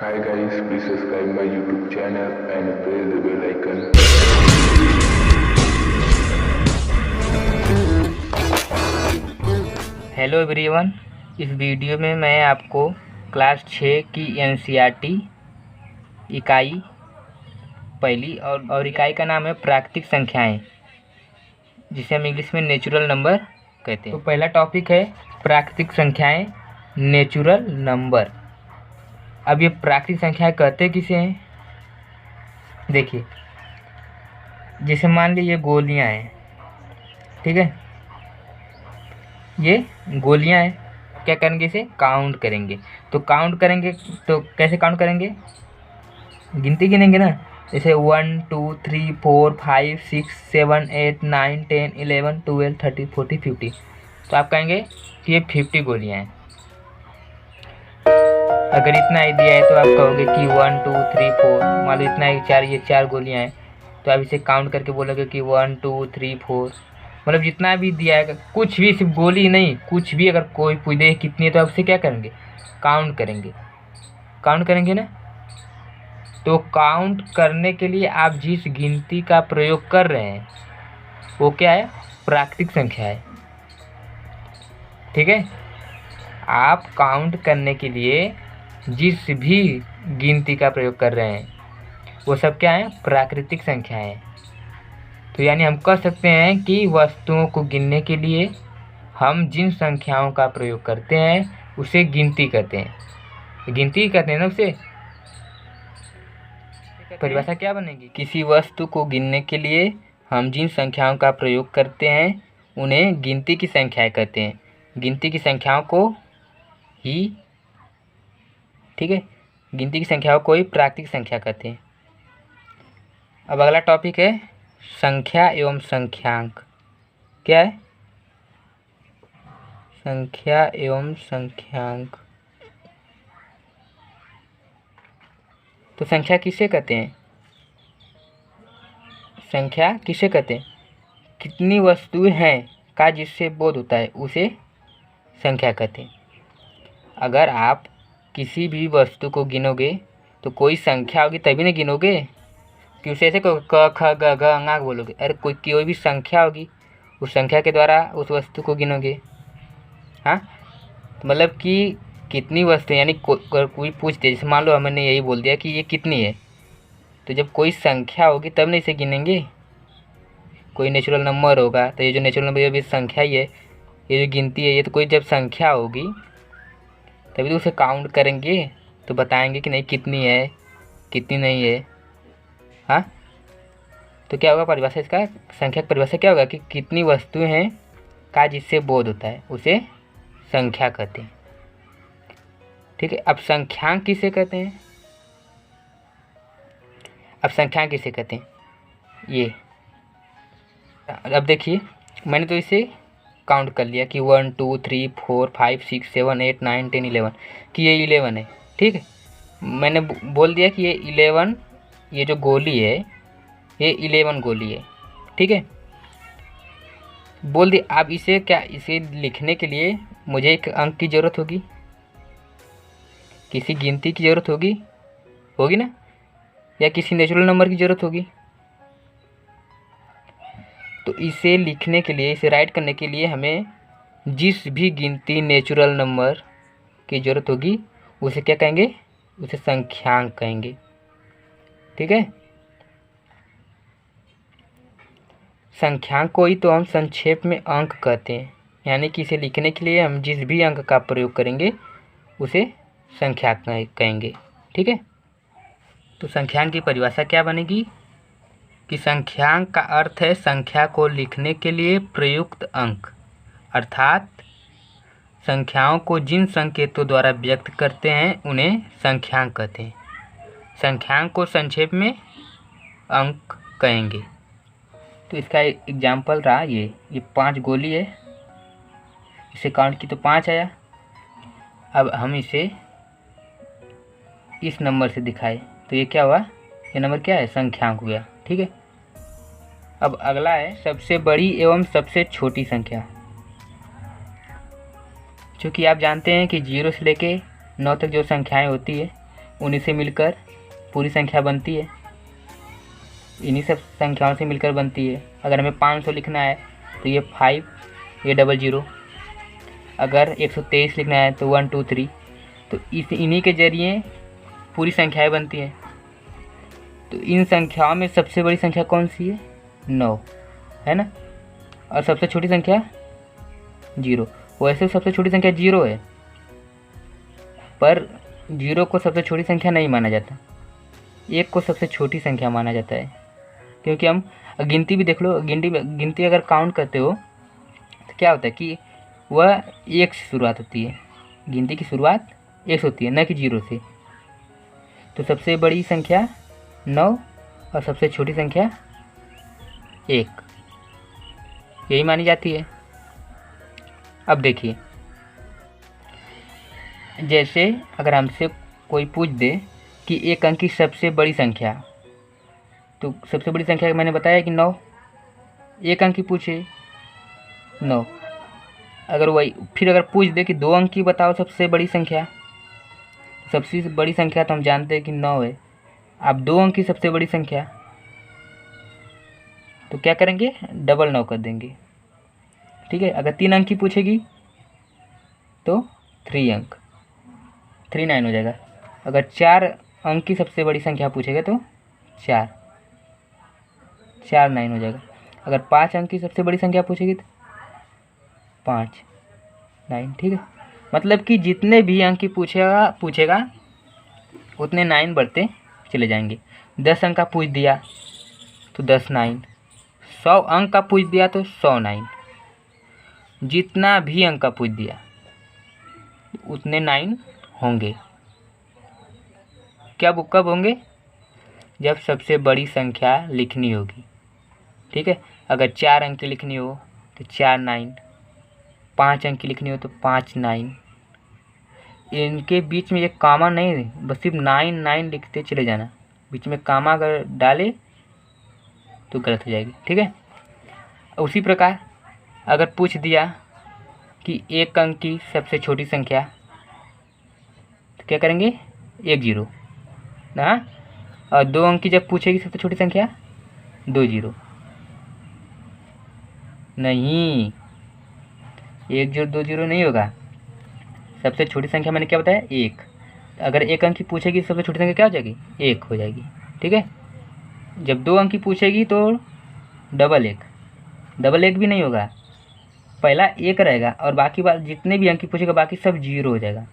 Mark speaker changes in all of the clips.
Speaker 1: Hi guys, please subscribe my YouTube channel and press the bell icon.
Speaker 2: Hello everyone, इस video में मैं आपको class 6 की NCERT इकाई पहली और इकाई का नाम है प्राकृतिक संख्याएं, जिसे हम इंग्लिश में नेचुरल नंबर कहते हैं। तो पहला टॉपिक है प्राकृतिक संख्याएं, नेचुरल नंबर। अब ये प्राकृतिक संख्याएं कहते किसे हैं? देखिए, जैसे मान लीजिए ये गोलियां हैं, ठीक है, ये गोलियां हैं। क्या करेंगे? इसे काउंट करेंगे। तो काउंट करेंगे तो कैसे काउंट करेंगे? गिनती गिनेंगे ना, जैसे 1 2 3 4 5 6 7 8 9 10 11 12 13 14 50। तो आप कहेंगे कि ये 50 गोलियां हैं। अगर इतना ही दिया है तो आप कहोगे कि 1 2 3 4, मान लो इतना ही ये चार गोलियां हैं, तो आप इसे काउंट करके बोलोगे कि 1 2 3 4। मतलब जितना भी दिया है, कुछ भी, सिर्फ गोली नहीं, कुछ भी अगर कोई पूछ दे कितनी है तो आप उसे क्या करेंगे? काउंट करेंगे। काउंट करेंगे ना। तो काउंट करने के लिए आप जिस गिनती का प्रयोग कर रहे हैं वो क्या है? प्राकृतिक संख्या है। ठीक है, आप काउंट करने के लिए जिस भी गिनती का प्रयोग कर रहे हैं वो सब क्या है? प्राकृतिक संख्या है। तो यानी हम कह सकते हैं कि वस्तुओं को गिनने के लिए हम जिन संख्याओं का प्रयोग करते हैं उसे गिनती कहते हैं। गिनती कहते हैं ना उसे। परिभाषा क्या बनेगी? किसी वस्तु को गिनने के लिए हम जिन संख्याओं का प्रयोग करते हैं उन्हें गिनती की संख्याएं कहते हैं। गिनती की संख्याओं को ही, ठीक है, गिनती की संख्याओं को ही प्राकृतिक संख्या कहते हैं। अब अगला टॉपिक है संख्या एवं संख्यांक। क्या है? संख्या एवं संख्यांक। तो संख्या किसे कहते हैं? संख्या किसे कहते हैं? कितनी वस्तुएं हैं का जिससे बोध होता है उसे संख्या कहते हैं। अगर आप किसी भी वस्तु को गिनोगे तो कोई संख्या होगी तभी ना गिनोगे कि उसे ऐसे क ख ग घ ङ बोलोगे। अरे कोई भी संख्या होगी, उस संख्या के द्वारा उस वस्तु को गिनोगे। हाँ, तो मतलब कि कितनी वस्तु, यानी कोई पूछते, जैसे मान लो हमने यही बोल दिया कि ये कितनी है, तो जब कोई संख्या होगी तब नहीं इसे गिनेंगे। कोई नेचुरल नंबर होगा तो ये जो नेचुरल नंबर, ये भी संख्या ही है, ये जो गिनती है ये तो कोई जब संख्या होगी तभी तो उसे काउंट करेंगे, तो बताएंगे कि नहीं कितनी है कितनी नहीं है। हाँ, तो क्या होगा परिभाषा इसका? संख्या की परिभाषा क्या होगा कि कितनी वस्तुएं हैं का जिससे बोध होता है उसे संख्या कहते हैं। ठीक है, अब संख्यांक किसे कहते हैं? अब संख्यांक किसे कहते हैं? ये अब देखिए, मैंने तो इसे काउंट कर लिया कि 1 2 3 4 5 6 7 8 9 10 11 कि ये 11 है। ठीक है, मैंने बोल दिया कि ये 11, ये जो गोली है ये 11 गोली है। ठीक है, बोल दी। अब इसे क्या, इसे लिखने के लिए मुझे एक अंक की ज़रूरत होगी, किसी गिनती की ज़रूरत होगी ना, या किसी नेचुरल नंबर की ज़रूरत होगी। तो इसे लिखने के लिए, इसे राइट करने के लिए हमें जिस भी गिनती नेचुरल नंबर की ज़रूरत होगी उसे क्या कहेंगे? उसे संख्यांक कहेंगे। ठीक है, संख्यांक को ही तो हम संक्षेप में अंक कहते हैं। यानी कि इसे लिखने के लिए हम जिस भी अंक का प्रयोग करेंगे उसे संख्यांक कहेंगे। ठीक है, तो संख्यांक की परिभाषा क्या बनेगी कि संख्यांक का अर्थ है संख्या को लिखने के लिए प्रयुक्त अंक, अर्थात संख्याओं को जिन संकेतों द्वारा व्यक्त करते हैं उन्हें संख्यांक कहते हैं। संख्यांक को संक्षेप में अंक कहेंगे। तो इसका एग्जाम्पल रहा ये 5 गोली है, इसे काउंट की तो 5 आया। अब हम इसे इस नंबर से दिखाए तो ये क्या हुआ? ये नंबर क्या है? संख्यांक हो गया। ठीक है, अब अगला है सबसे बड़ी एवं सबसे छोटी संख्या। चूँकि आप जानते हैं कि 0 से लेके 9 तक जो संख्याएं होती है उन्हीं से मिलकर पूरी संख्या बनती है, इन्हीं सब संख्याओं से मिलकर बनती है। अगर हमें 500 लिखना है तो ये 5, ये 00। अगर 123 लिखना है तो 1 2 3। तो इन्हीं के जरिए पूरी संख्याएं बनती हैं। तो इन संख्याओं में सबसे बड़ी संख्या कौन सी है? 9 है ना, और सबसे छोटी संख्या 0। वैसे सबसे छोटी संख्या 0 है, पर 0 को सबसे छोटी संख्या नहीं माना जाता, 1 को सबसे छोटी संख्या माना जाता है। क्योंकि हम गिनती भी देख लो, गिनती अगर काउंट करते हो तो क्या होता है कि वह 1 से शुरुआत होती है। गिनती की शुरुआत 1 से होती है, न कि 0 से। तो सबसे बड़ी संख्या 9 और सबसे छोटी संख्या 1, यही मानी जाती है। अब देखिए, जैसे अगर हमसे कोई पूछ दे कि एक अंक की सबसे बड़ी संख्या, तो सबसे बड़ी संख्या मैंने बताया कि 9। एक अंक की पूछे 9। अगर वही फिर अगर पूछ दे कि 2 अंक की बताओ सबसे बड़ी संख्या, सबसे बड़ी संख्या तो हम जानते हैं कि 9 है। अब 2 अंक की सबसे बड़ी संख्या, तो क्या करेंगे? डबल 9 कर देंगे। ठीक है। अगर 3 अंक की पूछेगी तो 3 अंक, 3 9 हो जाएगा। अगर 4 अंक की सबसे बड़ी संख्या पूछेगा तो 4 9 हो जाएगा। अगर 5 अंक की सबसे बड़ी संख्या पूछेगी तो 5 9। ठीक है। मतलब कि जितने भी अंक की पूछेगा उतने 9 बढ़ते चले जाएंगे। 10 अंक का पूछ दिया तो 10 9, 100 अंक का पूछ दिया तो 100 9। जितना भी अंक का पूछ दिया उतने 9 होंगे। क्या वो कब होंगे? जब सबसे बड़ी संख्या लिखनी होगी। ठीक है। अगर 4 अंक की लिखनी हो तो 4 9, 5 अंक की लिखनी हो तो 5 9। इनके बीच में ये कामा नहीं, बस सिर्फ 9 9 लिखते चले जाना। बीच में कामा अगर डाले तो गलत हो जाएगी। ठीक है। उसी प्रकार अगर पूछ दिया कि 1 अंक की सबसे छोटी संख्या, तो क्या करेंगे? 1 0 ना। और 2 अंक की जब पूछेगी सबसे छोटी संख्या, 2 0 नहीं, 1 0 2 0 नहीं होगा। सबसे छोटी संख्या मैंने क्या बताया? 1। अगर 1 अंक की पूछेगी सबसे छोटी संख्या क्या हो जाएगी? 1 हो जाएगी। ठीक है। जब 2 अंक की पूछेगी तो डबल 1 भी नहीं होगा, पहला 1 रहेगा और बाकी बात जितने भी अंक की पूछेगा बाकी सब 0 हो जाएगा।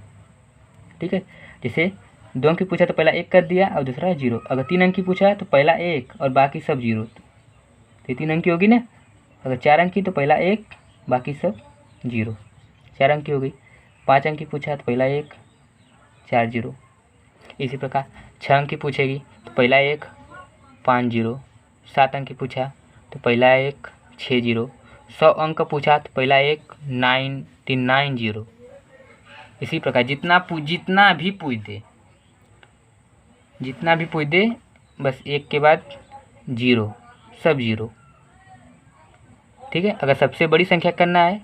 Speaker 2: ठीक है। जैसे 2 अंक की पूछा तो पहला 1 कर दिया और दूसरा 0। अगर 3 अंक की पूछा तो पहला 1 और बाकी सब 0, तो 3 अंक की होगी ना। अगर 4 अंक की तो पहला 1 बाकी सब 0, 4 अंक की हो गई। 5 अंक की पूछा तो पहला 1 4 0। इसी प्रकार 6 अंक की पूछेगी तो पहला 1 5 0। 7 अंक की पूछा तो पहला 1 6 0। 100 अंक का पूछा तो पहला 1 9 0। इसी प्रकार जितना भी पूछ दे बस 1 के बाद 0, सब 0। ठीक है। अगर सबसे बड़ी संख्या करना है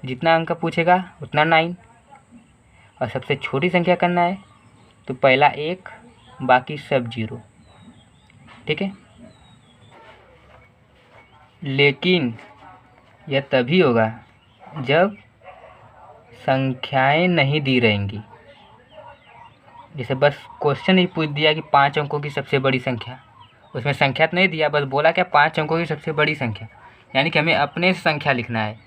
Speaker 2: तो जितना अंक का पूछेगा उतना 9, और सबसे छोटी संख्या करना है तो पहला 1 बाकी सब 0। ठीक है। लेकिन यह तभी होगा जब संख्याएं नहीं दी रहेंगी। जैसे बस क्वेश्चन ही पूछ दिया कि 5 अंकों की सबसे बड़ी संख्या, उसमें संख्या तो नहीं दिया, बस बोला क्या 5 अंकों की सबसे बड़ी संख्या, यानी कि हमें अपने से संख्या लिखना है,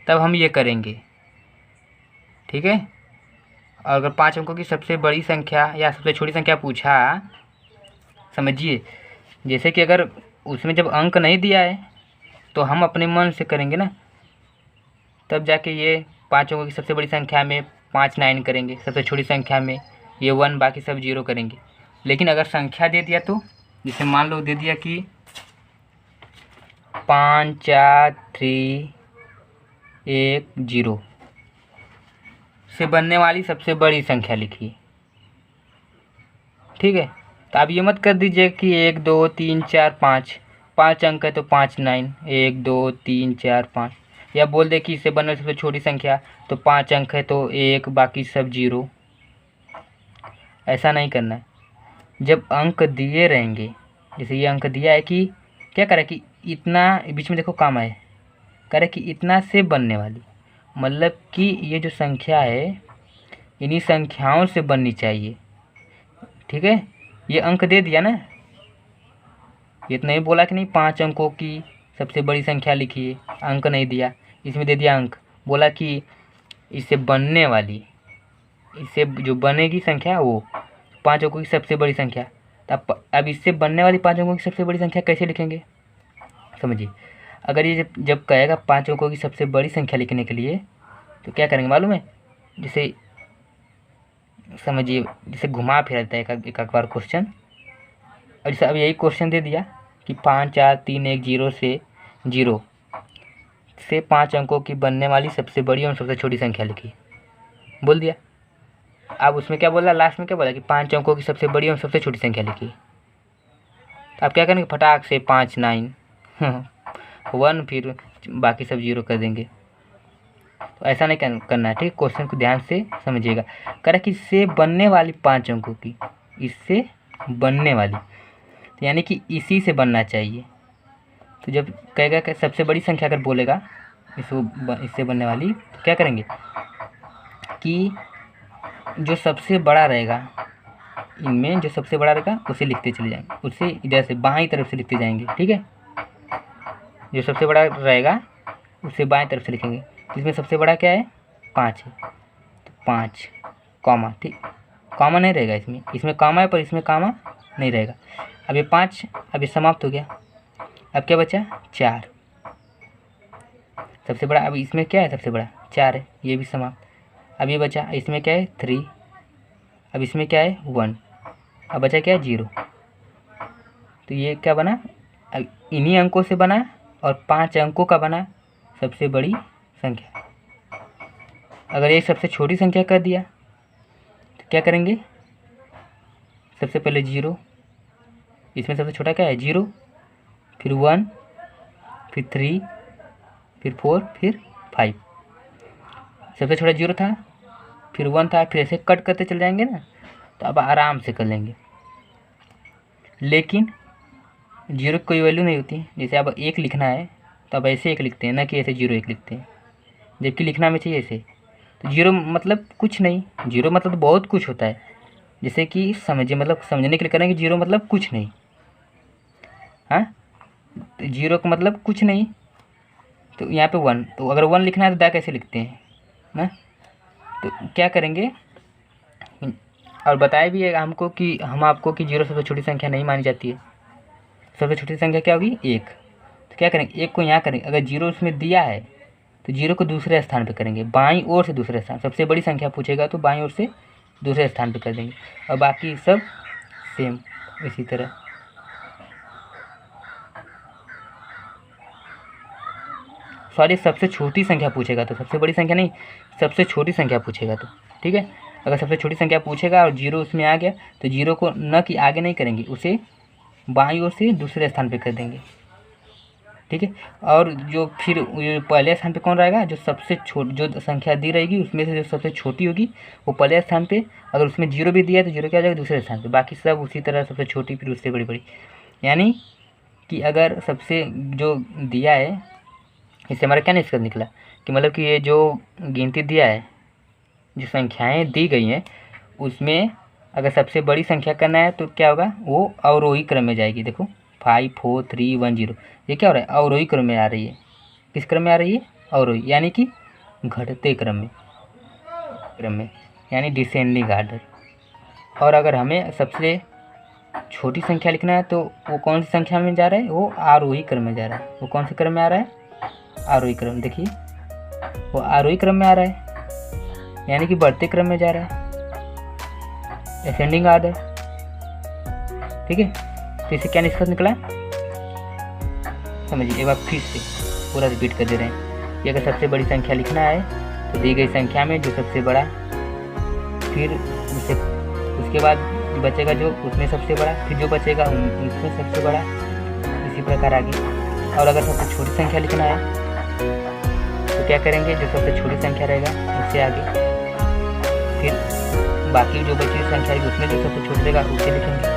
Speaker 2: तब हम ये करेंगे। ठीक है। और अगर 5 अंकों की सबसे बड़ी संख्या या सबसे छोटी संख्या पूछा, समझिए जैसे कि अगर उसमें जब अंक नहीं दिया है तो हम अपने मन से करेंगे ना, तब जाके ये 5 अंकों की सबसे बड़ी संख्या में 5 9 करेंगे, सबसे छोटी संख्या में ये 1 बाकी सब 0 करेंगे। लेकिन अगर संख्या दे दिया तो जैसे मान लो दे दिया कि 5 4 3 1 0 से बनने वाली सबसे बड़ी संख्या लिखिए। ठीक है। तो आप ये मत कर दीजिए कि 1 2 3 4 5 अंक है तो 5 9 1 2 3 4 5, या बोल दे कि इससे बनने वाली सबसे छोटी संख्या तो 5 अंक है तो 1 बाकी सब 0। ऐसा नहीं करना है। जब अंक दिए रहेंगे, जैसे ये अंक दिया है कि क्या करे कि इतना, बीच में देखो कामा है, करे कि इतना से बनने वाली, मतलब कि ये जो संख्या है इन्हीं संख्याओं से बननी चाहिए। ठीक है, ये अंक दे दिया ना, ये तो नहीं बोला कि नहीं 5 अंकों की सबसे बड़ी संख्या लिखिए, अंक नहीं दिया, इसमें दे दिया अंक, बोला कि इससे बनने वाली, इससे जो बनेगी संख्या वो 5 अंकों की सबसे बड़ी संख्या। तो अब इससे बनने वाली 5 अंकों की सबसे बड़ी संख्या कैसे लिखेंगे, समझिए। अगर ये जब कहेगा 5 अंकों की सबसे बड़ी संख्या लिखने के लिए, तो क्या करेंगे मालूम है, जैसे समझिए, जैसे घुमा फिराता है एक बार क्वेश्चन। और जैसे अब यही क्वेश्चन दे दिया कि 5 4 3 1 0 से 5 अंकों की बनने वाली सबसे बड़ी और सबसे छोटी संख्या लिखी, बोल दिया। अब उसमें क्या बोला, लास्ट में क्या बोला कि 5 अंकों की सबसे बड़ी और सबसे छोटी संख्या लिखी। तो आप क्या करेंगे, फटाक से 5 9 1, फिर बाकी सब 0 कर देंगे। तो ऐसा नहीं करना है, ठीक। क्वेश्चन को ध्यान से समझिएगा। कह कि इससे बनने वाली 5 अंकों की, इससे बनने वाली, तो यानी कि इसी से बनना चाहिए। तो जब कहेगा कि सबसे बड़ी संख्या अगर बोलेगा इससे बनने वाली, तो क्या करेंगे कि जो सबसे बड़ा रहेगा, इनमें जो सबसे बड़ा रहेगा उसे लिखते चले जाएंगे, उसे इधर से बाईं तरफ से लिखते जाएंगे, ठीक है। जो सबसे बड़ा रहेगा उसे बाईं तरफ से लिखेंगे। इसमें सबसे बड़ा क्या है, 5 है, तो 5 कॉमा, ठीक, कॉमा नहीं रहेगा इसमें कॉमा है, पर इसमें कॉमा नहीं रहेगा। अब ये 5, अब ये समाप्त हो गया। अब क्या बचा, 4 सबसे बड़ा। अब इसमें क्या है, सबसे बड़ा 4 है, ये भी समाप्त। अब ये बचा, इसमें क्या है 3, अब इसमें क्या है 1, अब बचा क्या है 0। तो ये क्या बना, अब इन्हीं अंकों से बना और 5 अंकों का बना सबसे बड़ी संख्या। अगर ये सबसे छोटी संख्या कर दिया तो क्या करेंगे, सबसे पहले 0, इसमें सबसे छोटा क्या है 0, फिर 1, फिर 3, फिर 4, फिर 5। सबसे छोटा 0 था, फिर 1 था, फिर ऐसे कट करते चले जाएंगे ना, तो अब आराम से कर लेंगे। लेकिन 0 की कोई वैल्यू नहीं होती। जैसे अब 1 लिखना है तो अब ऐसे 1 लिखते हैं, ना कि ऐसे 0 1 लिखते हैं, जबकि लिखना में चाहिए ऐसे। तो 0 मतलब कुछ नहीं, 0 मतलब बहुत कुछ होता है। जैसे कि समझिए, मतलब समझने के लिए करेंगे 0 मतलब कुछ नहीं, हाँ, तो 0 का मतलब कुछ नहीं। तो यहाँ पे 1, तो अगर 1 लिखना है तो दा कैसे लिखते हैं ना। तो क्या करेंगे, और बताया भी है हमको कि हम आपको कि 0 सबसे छोटी संख्या नहीं मानी जाती है। सबसे छोटी संख्या क्या होगी, 1। तो क्या करेंगे, 1 को यहाँ करेंगे। अगर 0 उसमें दिया है तो 0 को दूसरे स्थान पे करेंगे, बाईं ओर से दूसरे स्थान। सबसे बड़ी संख्या पूछेगा तो बाईं ओर से दूसरे स्थान पे कर देंगे, और बाकी सब सेम इसी तरह। सॉरी, सबसे छोटी संख्या पूछेगा तो, सबसे बड़ी संख्या नहीं, सबसे छोटी संख्या पूछेगा तो, ठीक है। अगर सबसे छोटी संख्या पूछेगा और 0 उसमें आ गया तो 0 को न कि आगे नहीं करेंगे, उसे बाईं ओर से दूसरे स्थान पे कर देंगे, ठीक है। और जो फिर पहले स्थान पे कौन रहेगा, जो सबसे जो संख्या दी रहेगी उसमें से जो सबसे छोटी होगी वो पहले स्थान पे। अगर उसमें 0 भी दिया है तो 0 क्या हो जाएगा, दूसरे स्थान पे। बाकी सब उसी तरह, सबसे छोटी फिर उससे बड़ी बड़ी। यानी कि अगर सबसे जो दिया है, इससे हमारा क्या निष्कर्ष निकला कि मतलब कि ये जो गिनती दिया है, जो संख्याएं दी गई हैं, उसमें अगर सबसे बड़ी संख्या करना है तो क्या होगा, वो अवरोही क्रम में जाएगी। देखो 5 4 3 1 0, ये क्या हो रहा है, अवरोही क्रम में आ रही है। किस क्रम में आ रही है, अवरोही, यानी कि घटते क्रम में, यानी डिसेंडिंग आर्डर। और अगर हमें सबसे छोटी संख्या लिखना है तो वो कौन सी संख्या में जा रहा है, वो आरोही क्रम में जा रहा है। वो कौन से क्रम में आ रहा है, आरोही क्रम। देखिए वो आरोही क्रम में आ रहा है, यानी कि बढ़ते क्रम में जा रहा है, असेंडिंग आर्डर, ठीक है। तो इससे क्या निष्कर्ष निकला, समझिए। एक बार फिर से पूरा रिपीट कर दे रहे हैं कि अगर सबसे बड़ी संख्या लिखना है तो दी गई संख्या में जो सबसे बड़ा, फिर उसके बाद बचेगा जो उसमें सबसे बड़ा, फिर जो बचेगा उसमें सबसे बड़ा, इसी प्रकार आगे। और अगर सबसे छोटी संख्या लिखना है तो क्या करेंगे, जो सबसे छोटी संख्या रहेगा उससे आगे, फिर बाकी जो बची हुई संख्या है उसमें जो सबसे छोटा रहेगा उसे लिखेंगे।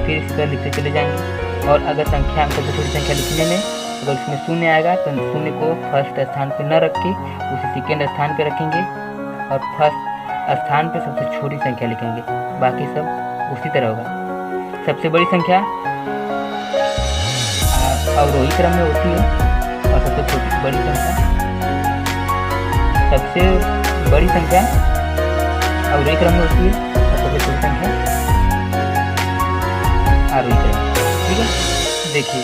Speaker 2: फिर इसी तरह लिखते चले जाएंगे। और अगर संख्या में सबसे छोटी संख्या लिखने में अगर उसमें शून्य आएगा तो शून्य को फर्स्ट स्थान पर न रख के उसे सेकेंड स्थान पर रखेंगे और फर्स्ट स्थान पे सबसे छोटी संख्या लिखेंगे। बाकी सब उसी तरह होगा। सबसे बड़ी संख्या अवरोही क्रम में होती है और सबसे छोटी बड़ी संख्या अवरोही क्रम में होती है और सबसे छोटी संख्या आरोही क्रम में। ठीक है, देखिए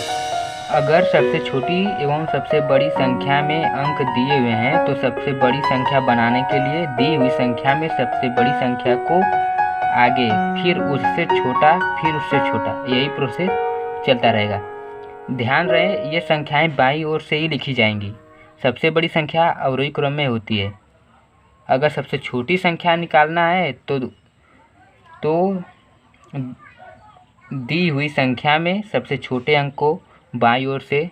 Speaker 2: अगर सबसे छोटी एवं सबसे बड़ी संख्या में अंक दिए हुए हैं तो सबसे बड़ी संख्या बनाने के लिए दी हुई संख्या में सबसे बड़ी संख्या को आगे, फिर उससे छोटा, फिर उससे छोटा, यही प्रोसेस चलता रहेगा। ध्यान रहे ये संख्याएं बाईं ओर से ही लिखी जाएंगी। सबसे बड़ी संख्या अवरोही क्रम में होती है। अगर सबसे छोटी संख्या निकालना है तो दी हुई संख्या में सबसे छोटे अंक को बाईं ओर से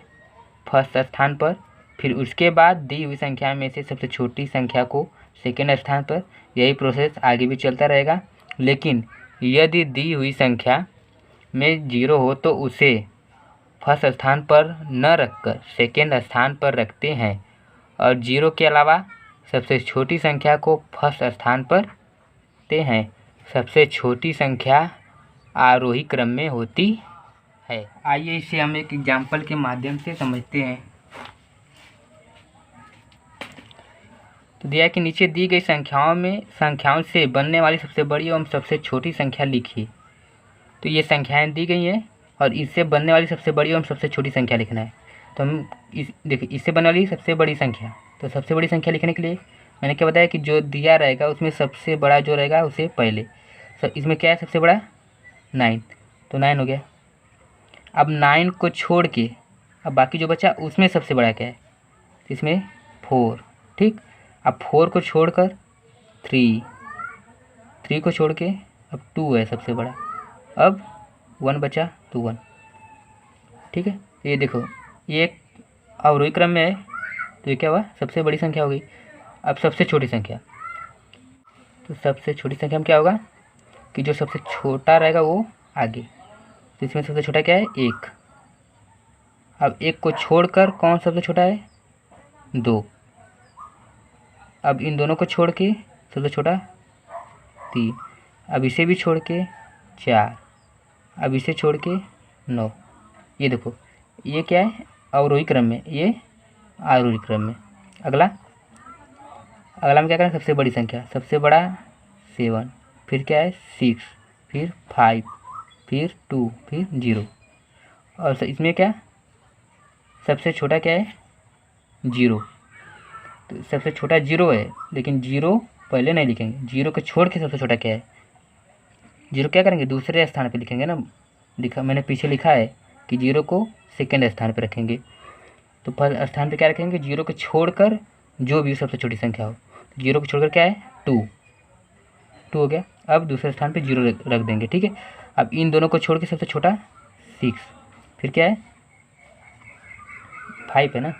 Speaker 2: फर्स्ट स्थान पर, फिर उसके बाद दी हुई संख्या में से सबसे छोटी संख्या को सेकेंड स्थान पर, यही प्रोसेस आगे भी चलता रहेगा। लेकिन यदि दी हुई संख्या में 0 हो तो उसे फर्स्ट स्थान पर न रखकर सेकेंड स्थान पर रखते हैं और 0 के अलावा सबसे छोटी संख्या को फर्स्ट स्थान पर रखते हैं। सबसे छोटी संख्या आरोही क्रम में होती है। आइए इसे हम एक एग्जाम्पल के माध्यम से समझते हैं। तो दिया कि नीचे दी गई संख्याओं से बनने वाली सबसे बड़ी एवं सबसे छोटी संख्या लिखिए। तो ये संख्याएं दी गई हैं और इससे बनने वाली सबसे बड़ी एवं सबसे छोटी संख्या लिखना है। तो हम देखिए इससे बनने वाली सबसे बड़ी संख्या, तो सबसे बड़ी संख्या लिखने के लिए मैंने क्या बताया कि जो दिया रहेगा उसमें सबसे बड़ा जो रहेगा उसे पहले। इसमें क्या है सबसे बड़ा 9, तो 9 हो गया। अब 9 को छोड़ के अब बाकी जो बचा उसमें सबसे बड़ा क्या है, इसमें 4। ठीक, अब 4 को छोड़कर 3 को छोड़ के अब 2 है सबसे बड़ा। अब 1 बचा तो 1। ठीक है, ये देखो ये अवरोही क्रम में है तो ये क्या हुआ, सबसे बड़ी संख्या हो गई। अब सबसे छोटी संख्या, तो सबसे छोटी संख्या में क्या होगा कि जो सबसे छोटा रहेगा वो आगे। तो इसमें सबसे छोटा क्या है 1। अब 1 को छोड़कर कौन सबसे छोटा है 2। अब इन दोनों को छोड़ के सबसे छोटा 3। अब इसे भी छोड़ के 4। अब इसे छोड़ के 9। ये देखो ये क्या है अवरोही क्रम में, ये आरोही क्रम में। अगला में क्या करें, सबसे बड़ी संख्या, सबसे बड़ा 7, फिर क्या है 6, फिर 5, फिर 2, फिर 0। और इसमें क्या सबसे छोटा क्या है 0। तो सबसे छोटा 0 है, लेकिन 0 पहले नहीं लिखेंगे। 0 को छोड़ के सबसे छोटा क्या है, 0 क्या करेंगे दूसरे स्थान पे लिखेंगे ना। मैंने पीछे लिखा है कि 0 को सेकेंड स्थान पे रखेंगे। तो पहले स्थान पे क्या रखेंगे, 0 को छोड़कर जो भी सबसे छोटी संख्या हो। 0 को छोड़कर क्या है 2 हो गया। अब दूसरे स्थान पे 0 रख देंगे। ठीक है, अब इन दोनों को छोड़ के सबसे छोटा 6, फिर क्या है 5 है ना,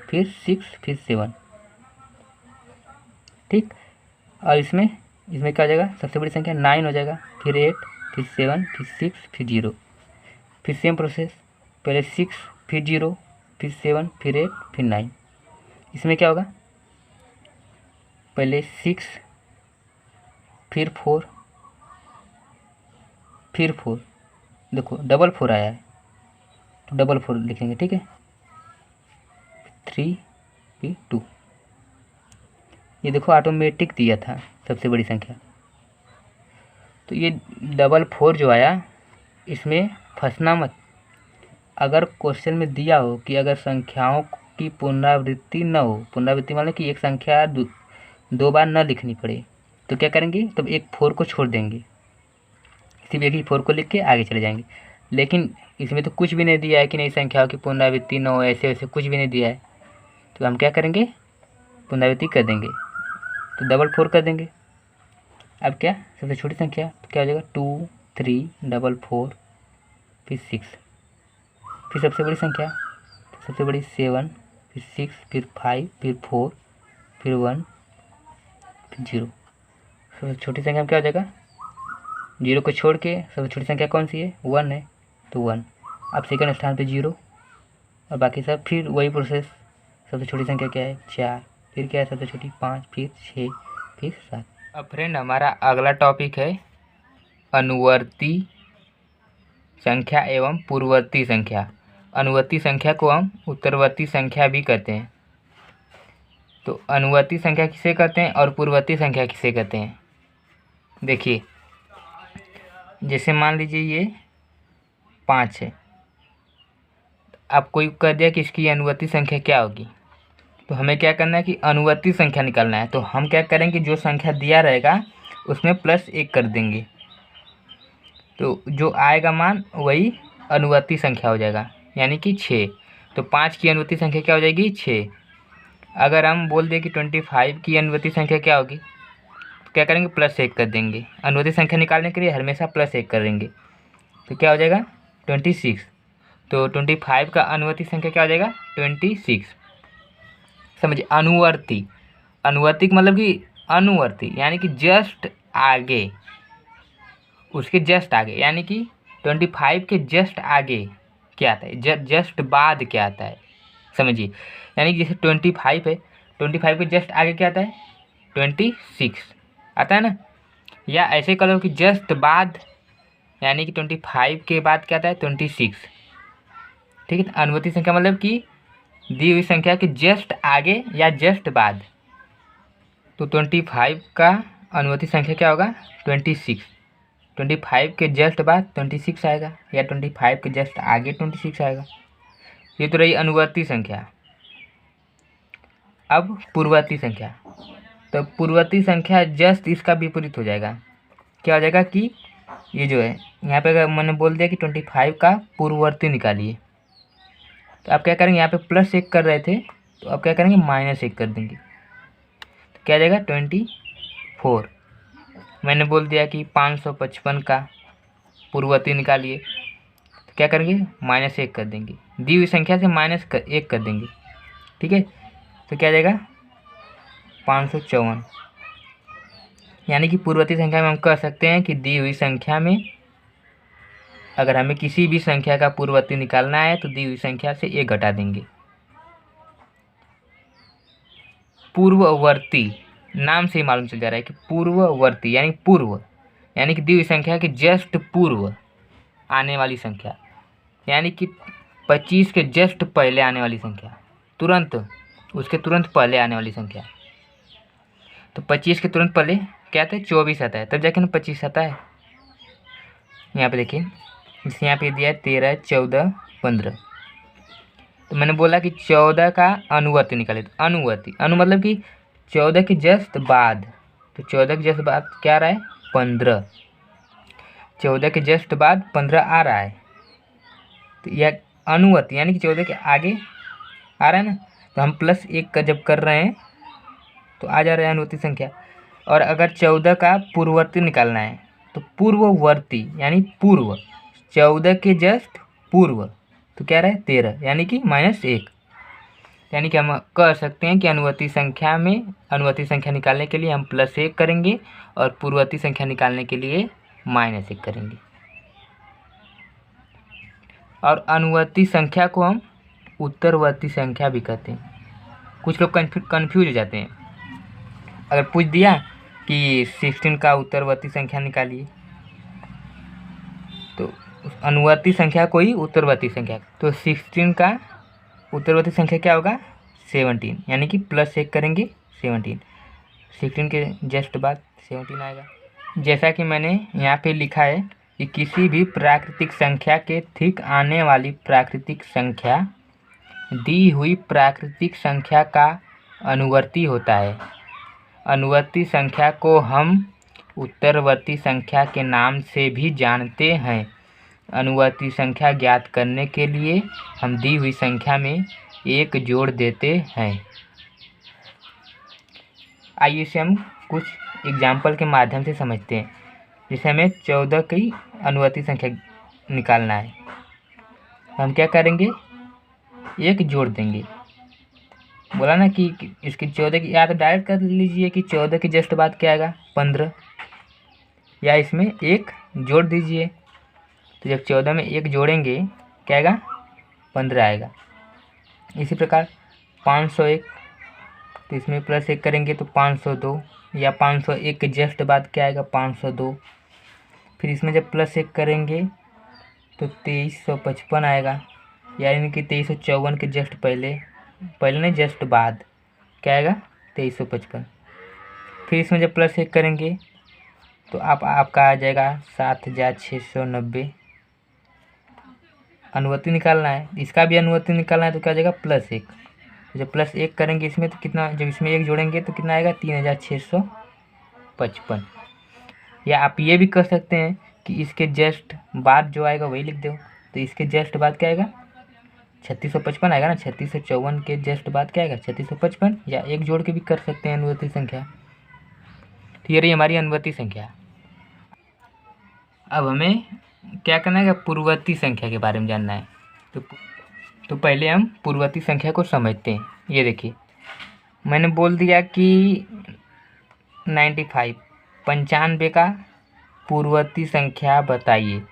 Speaker 2: फिर 6, फिर 7। ठीक, और इसमें क्या हो जाएगा, सबसे बड़ी संख्या 9 हो जाएगा, फिर 8, फिर 7, फिर 6, फिर 0। फिर सेम प्रोसेस, पहले 6, फिर 0, फिर 7, फिर 8, फिर 9। इसमें क्या होगा, पहले 6, फिर 4, फिर 4। देखो डबल 4 आया है तो डबल 4 लिखेंगे। ठीक है, 3, फिर 2। ये देखो ऑटोमेटिक दिया था सबसे बड़ी संख्या। तो ये डबल 4 जो आया इसमें फंसना मत। अगर क्वेश्चन में दिया हो कि अगर संख्याओं की पुनरावृत्ति न हो, पुनरावृत्ति मतलब कि एक संख्या 2 बार न लिखनी पड़े, तो क्या करेंगे, तब एक 4 को छोड़ देंगे, सिर्फ एक ही 4 को लिख के आगे चले जाएंगे। लेकिन इसमें तो कुछ भी नहीं दिया है कि नई संख्याओं की पुनरावृत्ति न हो, ऐसे वैसे कुछ भी नहीं दिया है। तो हम क्या करेंगे, पुनरावृत्ति कर देंगे, तो डबल 4 कर देंगे। अब क्या सबसे छोटी संख्या, तो क्या हो जाएगा 2, 3, डबल 4, फिर 6। फिर सबसे बड़ी संख्या, तो सबसे बड़ी 7, फिर 6, फिर 5, फिर 4, फिर 1, फिर 0। सबसे छोटी संख्या में क्या हो जाएगा, 0 को छोड़ के सबसे छोटी संख्या कौन सी है, 1 है, तो 1। अब सेकंड स्थान पे 0 और बाकी सब फिर वही प्रोसेस। सबसे छोटी संख्या क्या है, 4, फिर क्या है सबसे छोटी, 5, फिर 6, फिर 7। अब फ्रेंड हमारा अगला टॉपिक है अनुवर्ती संख्या एवं पूर्ववर्ती संख्या। अनुवर्ती संख्या को हम उत्तरवर्ती संख्या भी कहते हैं। तो अनुवर्ती संख्या किसे कहते हैं और पूर्ववर्ती संख्या किसे कहते हैं, देखिए जैसे मान लीजिए ये 5 है, अब कोई कह दिया कि इसकी अनुवर्ती संख्या क्या होगी, तो हमें क्या करना है कि अनुवर्ती संख्या निकालना है। तो हम क्या करेंगे, जो संख्या दिया रहेगा उसमें +1 कर देंगे, तो जो आएगा मान वही अनुवर्ती संख्या हो जाएगा, यानी कि 6। तो 5 की अनुवर्ती संख्या क्या हो जाएगी, 6। अगर हम बोल दें कि 25 की अनुवर्ती संख्या क्या होगी, तो क्या करेंगे, +1 कर देंगे। अनुवर्ती संख्या निकालने के लिए हमेशा +1 करेंगे, तो क्या हो जाएगा 26। तो 25 का अनुवर्ती संख्या क्या हो जाएगा, 26। समझिए, अनुवर्ती, अनुवर्ती का मतलब कि अनुवर्ती यानी कि जस्ट आगे, उसके जस्ट आगे, यानी कि 25 के जस्ट आगे क्या आता है, जस्ट बाद क्या आता है, समझिए। यानी कि जैसे 25 है, 25 के जस्ट आगे क्या आता है, 26 आता है ना। या ऐसे करो कि जस्ट बाद, यानी कि 25 के बाद क्या आता है, 26। ठीक है, अनुवर्ती संख्या मतलब कि दी हुई संख्या के जस्ट आगे या जस्ट बाद। तो 25 का अनुवर्ती संख्या क्या होगा, 26। 25 के जस्ट बाद 26 आएगा, या 25 के जस्ट आगे 26 आएगा। ये तो रही अनुवर्ती संख्या। अब पूर्ववर्ती संख्या, तो पूर्ववर्ती संख्या जस्ट इसका विपरीत हो जाएगा। क्या हो जाएगा कि ये जो है यहाँ पे अगर मैंने बोल दिया कि 25 का पूर्ववर्ती निकालिए, तो आप क्या करेंगे, यहाँ पे +1 कर रहे थे तो अब क्या करेंगे, -1 कर देंगे, तो क्या आ जाएगा 24। मैंने बोल दिया कि 555 का पूर्ववर्ती निकालिए, तो क्या करेंगे, -1 कर देंगे, दी हुई संख्या से -1 कर देंगे। ठीक है, तो क्या आ जाएगा 554। यानी कि पूर्ववर्ती संख्या में हम कह सकते हैं कि दी हुई संख्या में अगर हमें किसी भी संख्या का पूर्ववर्ती निकालना है तो दी हुई संख्या से 1 घटा देंगे। पूर्ववर्ती नाम से ही मालूम चल जा रहा है कि पूर्ववर्ती यानी पूर्व, यानी कि दी हुई संख्या के जस्ट पूर्व आने वाली संख्या, यानी कि 25 के जस्ट पहले आने वाली संख्या, तुरंत उसके तुरंत पहले आने वाली संख्या। तो 25 के तुरंत पहले क्या आता है, 24 आता है, तब जाके ना 25 आता है। यहाँ पे देखिए, जैसे यहाँ पे दिया है 13, 14, 15, तो मैंने बोला कि 14 का अनुवर्ती निकाले, तो अनुवर्ती मतलब कि 14 के जस्ट बाद, तो 14 के जस्ट बाद क्या आ रहा है, 15। 14 के जस्ट बाद 15 आ रहा है, तो यह अनुवर्ती यानी कि 14 के आगे आ रहा है ना, तो हम +1 का जब कर रहे हैं तो आ जा रहा है अनुवर्ती संख्या। और अगर 14 का पूर्ववर्ती निकालना है तो पूर्ववर्ती यानी पूर्व, 14 के जस्ट पूर्व, तो क्या रहा है 13, यानी कि -1। यानी कि हम कह सकते हैं कि अनुवर्ती संख्या में अनुवर्ती संख्या निकालने के लिए हम +1 करेंगे और पूर्ववर्ती संख्या निकालने के लिए -1 करेंगे। और अनुवर्ती संख्या को हम उत्तरवर्ती संख्या भी कहते हैं। कुछ लोग कन्फ्यूज हो जाते हैं, अगर पूछ दिया कि 16 का उत्तरवर्ती संख्या निकालिए, तो अनुवर्ती संख्या को ही उत्तरवर्ती संख्या, तो 16 का उत्तरवर्ती संख्या क्या होगा, 17, यानी कि +1 करेंगे 17, 16 के जस्ट बाद 17 आएगा। जैसा कि मैंने यहाँ पे लिखा है कि किसी भी प्राकृतिक संख्या के ठीक आने वाली प्राकृतिक संख्या दी हुई प्राकृतिक संख्या का अनुवर्ती होता है। अनुवर्ती संख्या को हम उत्तरवर्ती संख्या के नाम से भी जानते हैं। अनुवर्ती संख्या ज्ञात करने के लिए हम दी हुई संख्या में 1 जोड़ देते हैं। आइए इसे हम कुछ एग्जाम्पल के माध्यम से समझते हैं। जैसे हमें 14 की अनुवर्ती संख्या निकालना है, हम क्या करेंगे, 1 जोड़ देंगे, बोला ना कि इसकी 14 की, या तो डायरेक्ट कर लीजिए कि 14 के जस्ट बाद क्या आएगा 15, या इसमें एक जोड़ दीजिए। तो जब 14 में एक जोड़ेंगे क्या आएगा 15 आएगा। इसी प्रकार 501, तो इसमें प्लस 1 करेंगे तो 502, या 501 के जस्ट बाद क्या आएगा 502। फिर इसमें जब प्लस 1 करेंगे तो 2355 आएगा, यानी कि 2354 के जस्ट पहले नहीं जस्ट बाद क्या आएगा 2355। फिर इसमें जब प्लस 1 करेंगे तो आपका आ जाएगा 7690। अनुवर्ती निकालना है, इसका भी अनुवर्ती निकालना है, तो क्या आ जाएगा +1। जब +1 करेंगे इसमें तो कितना, जब इसमें 1 जोड़ेंगे तो कितना आएगा 3655। या आप ये भी कर सकते हैं कि इसके जस्ट बाद जो आएगा वही लिख दो। तो इसके जस्ट बाद क्या आएगा 3655 आएगा ना, 3654 के जस्ट बाद क्या आएगा 3655, या एक जोड़ के भी कर सकते हैं अनुवर्ती संख्या। तो ये रही हमारी अनुवर्ती संख्या। अब हमें क्या करना है, पूर्ववर्ती संख्या के बारे में जानना है। तो पहले हम पूर्ववर्ती संख्या को समझते हैं। ये देखिए मैंने बोल दिया कि 95 95 का पूर्ववर्ती संख्या बताइए।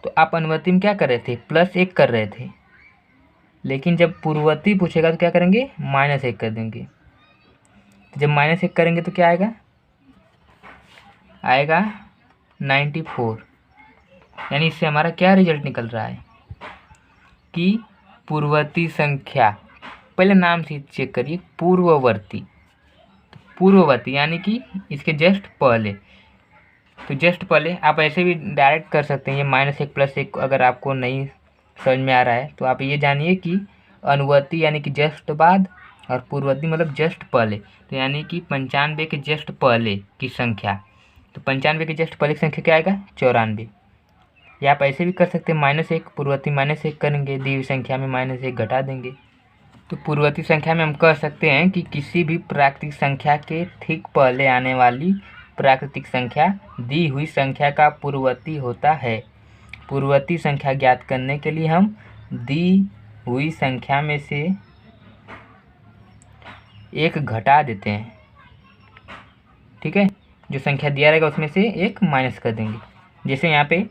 Speaker 2: तो आप अनुवर्ती में क्या कर रहे थे +1 कर रहे थे, लेकिन जब पूर्ववर्ती पूछेगा तो क्या करेंगे -1 कर देंगे। तो जब -1 करेंगे तो क्या आएगा 94। यानी इससे हमारा क्या रिजल्ट निकल रहा है कि पूर्ववर्ती संख्या, पहले नाम से चेक करिए पूर्ववर्ती यानी कि इसके जस्ट पहले। तो जस्ट पहले आप ऐसे भी डायरेक्ट कर सकते हैं, ये -1 +1 अगर आपको नहीं समझ में आ रहा है तो आप ये जानिए कि अनुवर्ती यानी कि जस्ट बाद और पूर्ववर्ती मतलब जस्ट पहले। तो यानी कि 95 के जस्ट पहले की संख्या, तो 95 के जस्ट पहले की संख्या क्या आएगा 94। या आप ऐसे भी कर सकते हैं -1 पूर्ववर्ती -1 करेंगे, दी हुई संख्या में -1 घटा देंगे। तो पूर्ववर्ती संख्या में हम कह सकते हैं कि किसी भी प्राकृतिक संख्या के ठीक पहले आने वाली प्राकृतिक संख्या दी हुई संख्या का पूर्ववर्ती होता है। पूर्ववर्ती संख्या ज्ञात करने के लिए हम दी हुई संख्या में से एक घटा देते हैं, ठीक है। जो संख्या दिया रहेगा उसमें से एक माइनस कर देंगे। जैसे यहाँ पे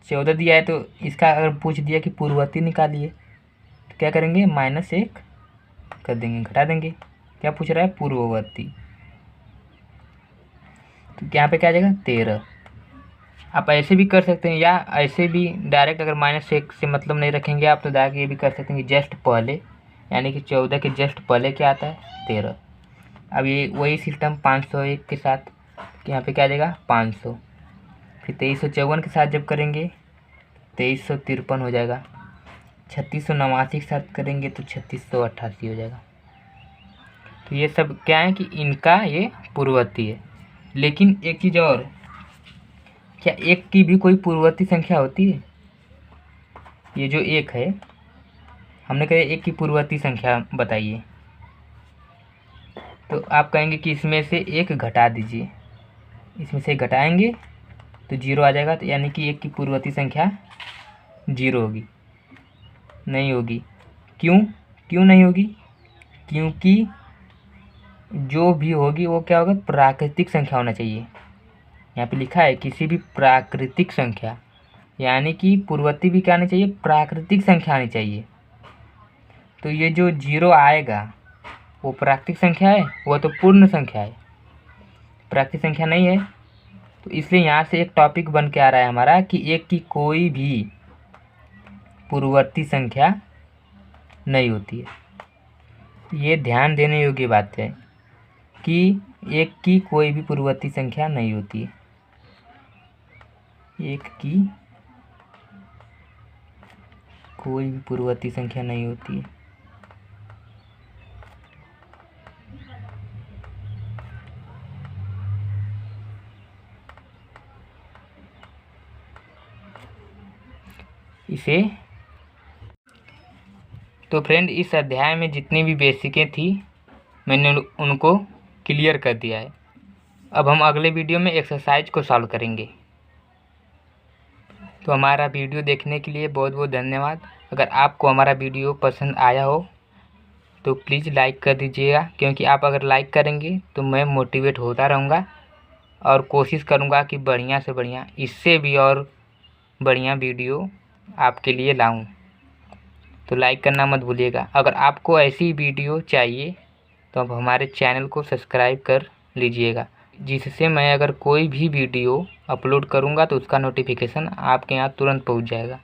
Speaker 2: 14 दिया है, तो इसका अगर पूछ दिया कि पूर्ववर्ती निकालिए तो क्या करेंगे -1 कर देंगे, घटा देंगे। क्या पूछ रहा है पूर्ववर्ती, तो यहाँ पे क्या आ जाएगा 13। आप ऐसे भी कर सकते हैं, या ऐसे भी डायरेक्ट अगर -1 से मतलब नहीं रखेंगे आप तो डायरेक्ट ये भी कर सकते हैं कि जस्ट पहले, यानी कि 14 के जस्ट पहले क्या आता है 13। अब ये वही सिस्टम 501 के साथ, यहाँ पे क्या आ जाएगा 500। फिर 2354 के साथ जब करेंगे 2353 हो जाएगा। 3689 के साथ करेंगे तो 3688 हो जाएगा। तो ये सब क्या है कि इनका ये पूर्ववर्ती है। लेकिन एक चीज़ और, क्या 1 की भी कोई पूर्ववर्ती संख्या होती है? ये जो 1 है, हमने कहा 1 की पूर्ववर्ती संख्या बताइए, तो आप कहेंगे कि इसमें से 1 घटा दीजिए। इसमें से घटाएंगे तो 0 आ जाएगा, तो यानी कि 1 की पूर्ववर्ती संख्या 0 होगी, नहीं होगी। क्यों नहीं होगी? क्योंकि जो भी होगी वो क्या होगा प्राकृतिक संख्या होना चाहिए। यहाँ पे लिखा है किसी भी प्राकृतिक संख्या, यानी कि पूर्ववर्ती भी क्या आनी चाहिए प्राकृतिक संख्या आनी चाहिए। तो ये जो 0 आएगा वो प्राकृतिक संख्या है, वो तो पूर्ण संख्या है, प्राकृतिक संख्या नहीं है। तो इसलिए यहाँ से एक टॉपिक बन के आ रहा है हमारा कि 1 की कोई भी पूर्ववर्ती संख्या नहीं होती है। ये ध्यान देने योग्य बात है कि 1 की कोई भी पूर्ववर्ती संख्या नहीं होती है। 1 की कोई भी पूर्ववर्ती संख्या नहीं होती है। इसे तो फ्रेंड इस अध्याय में जितनी भी बेसिकें थी मैंने उनको क्लियर कर दिया है। अब हम अगले वीडियो में एक्सरसाइज को सॉल्व करेंगे। तो हमारा वीडियो देखने के लिए बहुत बहुत धन्यवाद। अगर आपको हमारा वीडियो पसंद आया हो तो प्लीज़ लाइक कर दीजिएगा, क्योंकि आप अगर लाइक करेंगे तो मैं मोटिवेट होता रहूँगा और कोशिश करूँगा कि बढ़िया से बढ़िया, इससे भी और बढ़िया वीडियो आपके लिए लाऊं। तो लाइक करना मत भूलिएगा। अगर आपको ऐसी वीडियो चाहिए तो आप हमारे चैनल को सब्सक्राइब कर लीजिएगा, जिससे मैं अगर कोई भी वीडियो अपलोड करूँगा तो उसका नोटिफिकेशन आपके यहाँ तुरंत पहुँच जाएगा।